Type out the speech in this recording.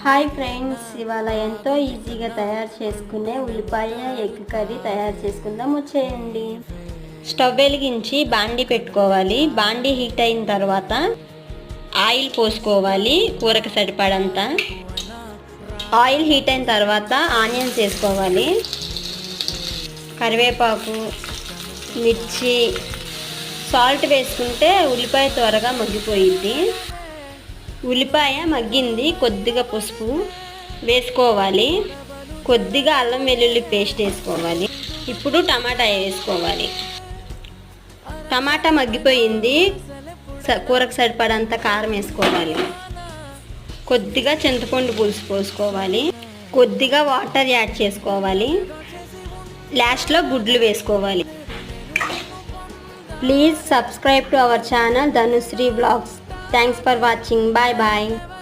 Hi friends, ఇవాళ ఎంతో ఈజీగా తయారు చేసుకునే ఉల్లిపాయ ఎగ్ కర్రీ తయారు చేసుకుందాం. వచ్చేయండి. స్టవ్ వెలిగించి బాండి పెట్టుకోవాలి. బాండి హీట్ అయిన తర్వాత ఆయిల్ పోసుకోవాలి, కూరకు సరిపడంత. ఆయిల్ హీట్ అయిన తర్వాత ఆనియన్స్ వేసుకోవాలి, కరివేపాకు, మిర్చి, సాల్ట్ వేసుకుంటే ఉల్లిపాయ త్వరగా మగ్గిపోయిద్ది. ఉల్లిపాయ మగ్గింది, కొద్దిగా పసుపు వేసుకోవాలి, కొద్దిగా అల్లం వెల్లుల్లి పేస్ట్ వేసుకోవాలి. ఇప్పుడు టమాటా వేసుకోవాలి. టమాటా మగ్గిపోయింది, కూరకు సరిపడంత కారం వేసుకోవాలి, కొద్దిగా చింతపండు పులుసు పోసుకోవాలి, కొద్దిగా వాటర్ యాడ్ చేసుకోవాలి, లాస్ట్లో గుడ్లు వేసుకోవాలి. Please subscribe to our channel Dhanushree vlogs. Thanks for watching. Bye bye.